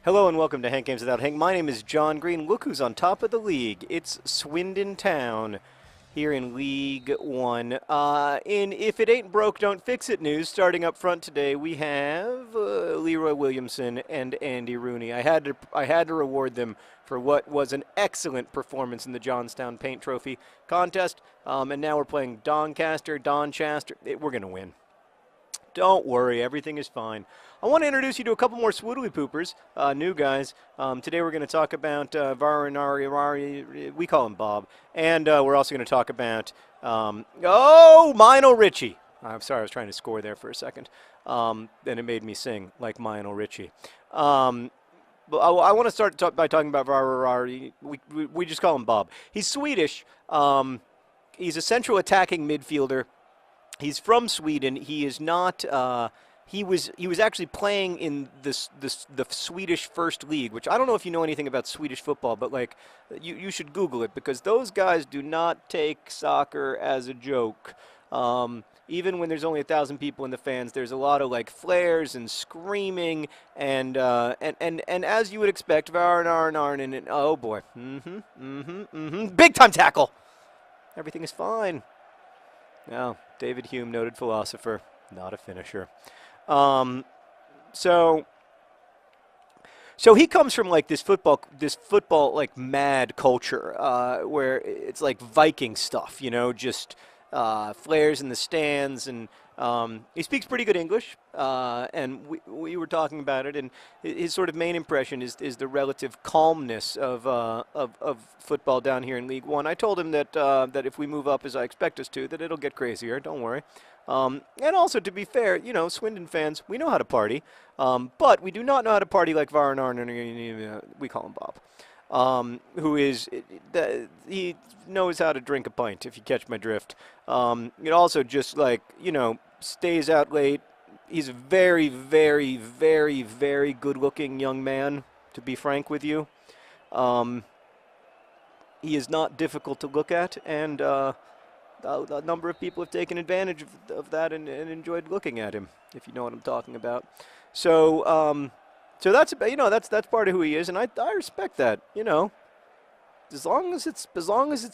Hello and welcome to Hank Games Without Hank. My name is John Green. Look who's on top of the league. It's Swindon Town here in League One. In If It Ain't Broke, Don't Fix It news, starting up front today, we have Leroy Williamson and Andy Rooney. I had to reward them for what was an excellent performance in the Johnstown Paint Trophy contest. And now we're playing Doncaster. We're going to win. Don't worry, everything is fine. I want to introduce you to a couple more Swoodilypoopers, new guys. Today we're going to talk about Varanari, we call him Bob. And we're also going to talk about, Mionel Richie. I'm sorry, I was trying to score there for a second. And it made me sing like Mionel Richie. But I want to start by talking about Varanari. We just call him Bob. He's Swedish. He's a central attacking midfielder. He's from Sweden. He is not. He was actually playing in the Swedish First League, which I don't know if you know anything about Swedish football, but like you should Google it because those guys do not take soccer as a joke. Even when there's only 1,000 people in the fans, there's a lot of like flares and screaming and as you would expect, and oh boy, big time tackle. Everything is fine. Now, David Hume, noted philosopher, not a finisher. So he comes from like this football like mad culture where it's like Viking stuff, you know, just flares in the stands, and he speaks pretty good English, and we were talking about it, and his sort of main impression is the relative calmness of football down here in League One. I told him that that if we move up as I expect us to, that it'll get crazier. Don't worry. And also, to be fair, you know, Swindon fans, we know how to party, but we do not know how to party like Varanari. We call him Bob. Who is, he knows how to drink a pint, if you catch my drift. It also just like, you know, stays out late. He's a very, very, very, very good-looking young man, to be frank with you. He is not difficult to look at, and a number of people have taken advantage of that and enjoyed looking at him, if you know what I'm talking about. So, so that's, you know, that's part of who he is, and I respect that. You know, as long as it's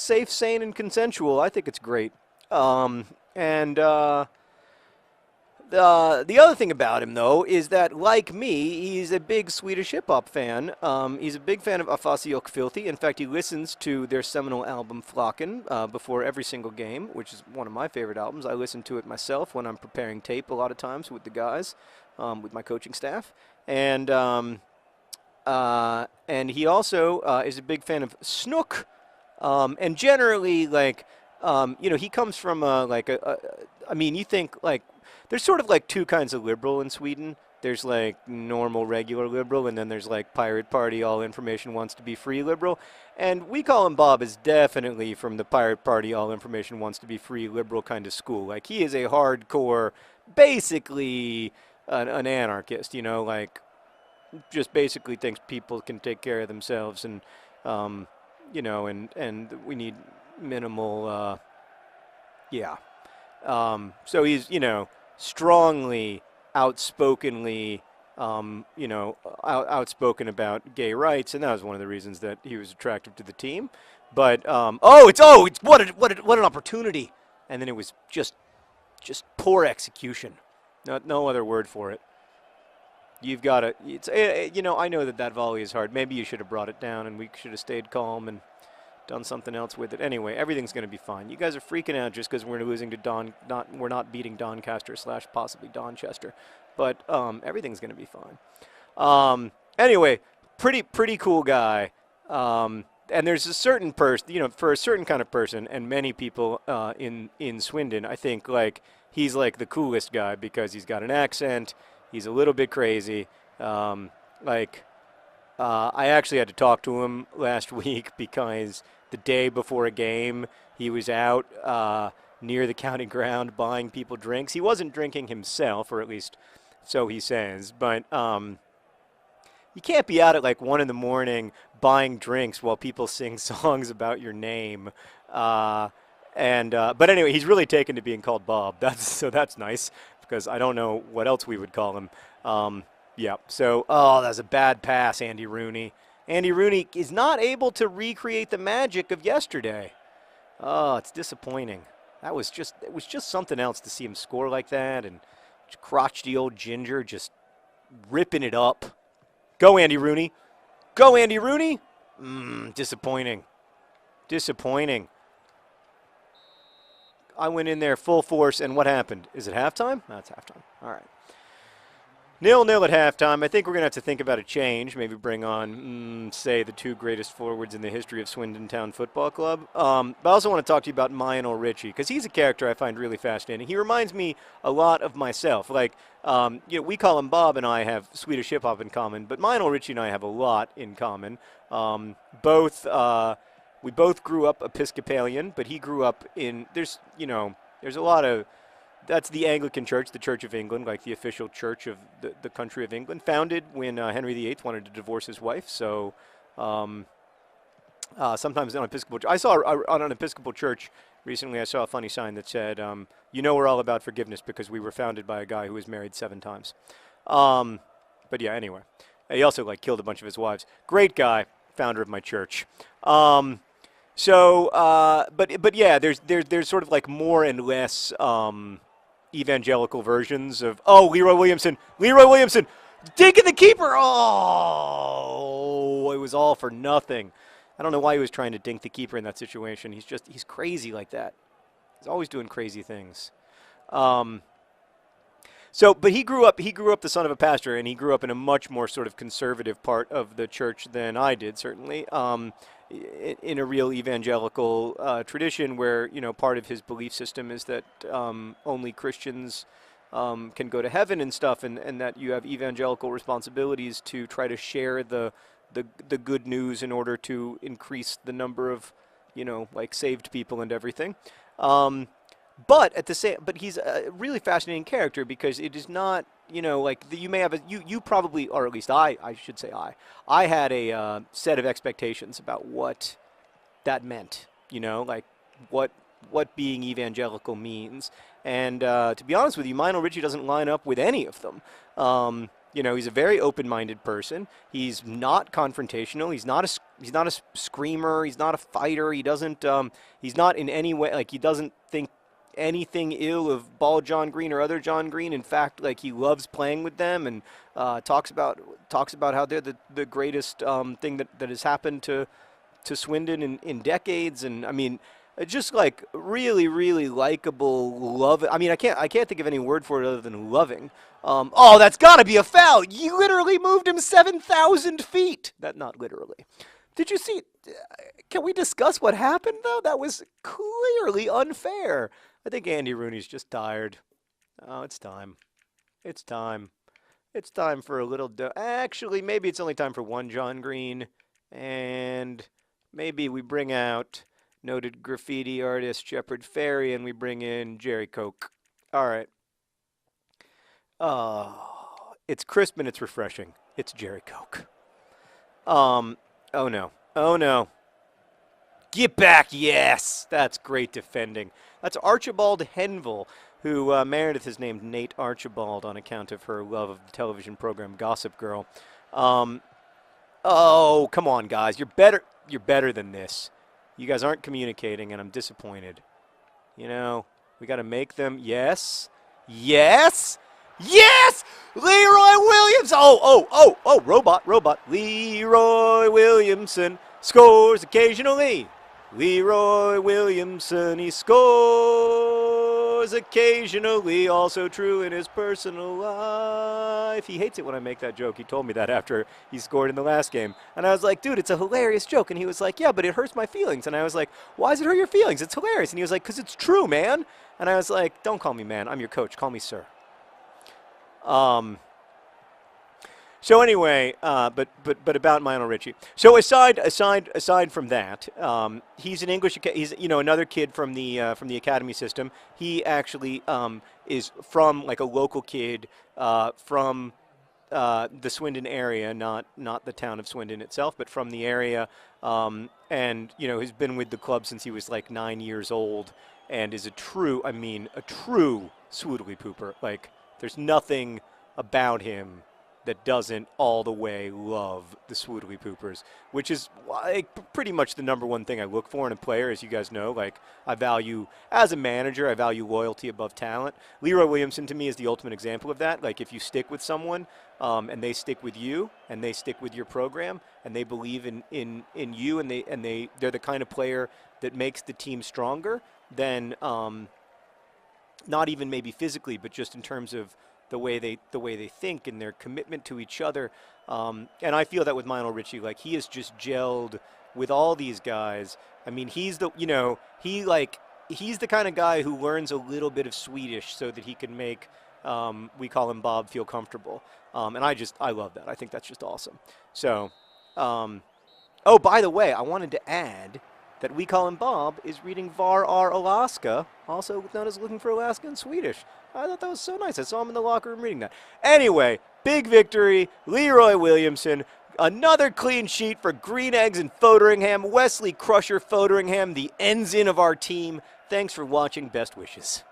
safe, sane, and consensual, I think it's great. The other thing about him, though, is that, like me, he's a big Swedish hip-hop fan. He's a big fan of Afasi och Filthy. In fact, he listens to their seminal album, Flocken, before every single game, which is one of my favorite albums. I listen to it myself when I'm preparing tape a lot of times with the guys, with my coaching staff. And he also is a big fan of Snook, and generally, like, you know, he comes from I mean, you think, like, there's sort of like two kinds of liberal in Sweden. There's like normal, regular liberal, and then there's like pirate party, all information wants to be free liberal. And we call him Bob is definitely from the pirate party, all information wants to be free liberal kind of school. Like, he is a hardcore, basically an anarchist, you know, like, just basically thinks people can take care of themselves, and you know, and we need minimal yeah. So he's, you know, strongly, outspokenly, you know, outspoken about gay rights, and that was one of the reasons that he was attractive to the team. But it's what an opportunity, and then it was just poor execution. No other word for it. You've got to. It's you know, I know that volley is hard. Maybe you should have brought it down, and we should have stayed calm and done something else with it. Anyway, everything's going to be fine. You guys are freaking out just because we're losing to we're not beating Doncaster / possibly Donchester, but everything's going to be fine. Anyway, pretty cool guy. And there's a certain person, you know, for a certain kind of person, and many people in Swindon, I think, like, he's like the coolest guy because he's got an accent. He's a little bit crazy. Like, I actually had to talk to him last week because the day before a game, he was out near the county ground buying people drinks. He wasn't drinking himself, or at least so he says, but you can't be out at like 1 in the morning buying drinks while people sing songs about your name. But anyway, he's really taken to being called Bob. That's nice, because I don't know what else we would call him. Yeah. So, oh, that's a bad pass, Andy Rooney. Andy Rooney is not able to recreate the magic of yesterday. Oh, it's disappointing. It was just something else to see him score like that, and crotchety old Ginger just ripping it up. Go, Andy Rooney. Go, Andy Rooney. Disappointing. Disappointing. I went in there full force, and what happened? Is it halftime? That's halftime. All right. 0-0 at halftime. I think we're going to have to think about a change. Maybe bring on, say, the two greatest forwards in the history of Swindon Town Football Club. But I also want to talk to you about Mionel Richie, because he's a character I find really fascinating. He reminds me a lot of myself. Like, we call him Bob, and I have Swedish hip-hop in common, but Mionel Richie and I have a lot in common. We both grew up Episcopalian, but he grew up in, there's a lot of, that's the Anglican Church, the Church of England, like the official church of the country of England, founded when Henry VIII wanted to divorce his wife. So sometimes on Episcopal, I saw on an Episcopal church recently, I saw a funny sign that said, we're all about forgiveness because we were founded by a guy who was married 7 times. But yeah, anyway. He also killed a bunch of his wives. Great guy, founder of my church. But yeah, there's sort of more and less evangelical versions of, Leroy Williamson, digging the keeper. Oh, it was all for nothing. I don't know why he was trying to dink the keeper in that situation. He's crazy like that. He's always doing crazy things. But he grew up the son of a pastor, and he grew up in a much more sort of conservative part of the church than I did, certainly. In a real evangelical tradition where, part of his belief system is that only Christians can go to heaven and stuff, and that you have evangelical responsibilities to try to share the good news in order to increase the number of, saved people and everything. But he's a really fascinating character because it is not, you may have you probably, or at least I should say I had a set of expectations about what that meant, what being evangelical means. And to be honest with you, Mionel Richie doesn't line up with any of them. He's a very open-minded person. He's not confrontational. He's not a screamer. He's not a fighter. He doesn't. He's not in any way he doesn't think anything ill of Ball John Green or other John Green. In fact, he loves playing with them and talks about how they're the greatest thing that has happened to Swindon in decades. And I mean, just really, really likable, love. I mean, I can't think of any word for it other than loving. That's got to be a foul. You literally moved him 7,000 feet. Not literally. Did you see? Can we discuss what happened, though? That was clearly unfair. I think Andy Rooney's just tired. Oh, it's time. It's time. It's time for a little... Actually, maybe it's only time for one John Green. And maybe we bring out noted graffiti artist Shepard Fairey and we bring in Jerry Coke. All right. It's crisp and it's refreshing. It's Jerry Coke. Oh no. Oh no. Get back, yes! That's great defending. That's Archibald Henville, who Meredith has named Nate Archibald on account of her love of the television program Gossip Girl. Oh, come on, guys. You're better than this. You guys aren't communicating, and I'm disappointed. We got to make them. Yes. Yes! Yes! Leroy Williamson! Oh, robot. Leroy Williamson scores occasionally. Leroy Williamson, he scores occasionally, also true in his personal life. He hates it when I make that joke. He told me that after he scored in the last game. And I was like, dude, it's a hilarious joke. And he was like, yeah, but it hurts my feelings. And I was like, why does it hurt your feelings? It's hilarious. And he was like, because it's true, man. And I was like, don't call me man. I'm your coach. Call me sir. So anyway, but about Mionel Richie. So aside from that, he's an English. He's another kid from the academy system. He actually is from a local kid from the Swindon area, not the town of Swindon itself, but from the area, and has been with the club since he was 9 years old, and is a true Swoodilypooper. There's nothing about him that doesn't all the way love the Swoodilypoopers, which is like pretty much the number one thing I look for in a player, as you guys know. Like, I value, as a manager, I value loyalty above talent. Leroy Williamson to me is the ultimate example of that. Like, if you stick with someone and they stick with you and they stick with your program and they believe in you and they're the kind of player that makes the team stronger, then not even maybe physically, but just in terms of the way they think and their commitment to each other. And I feel that with Mionel Richie, like, he has just gelled with all these guys. I mean, he's the, he's the kind of guy who learns a little bit of Swedish so that he can make, we call him Bob, feel comfortable. And I love that. I think that's just awesome. So, oh, by the way, I wanted to add that we call him Bob is reading Var R Alaska, also known as Looking for Alaska in Swedish. I thought that was so nice. I saw him in the locker room reading that. Anyway, big victory. Leroy Williamson. Another clean sheet for Green Eggs and Foderingham. Wesley Crusher Foderingham, the ensign of our team. Thanks for watching. Best wishes.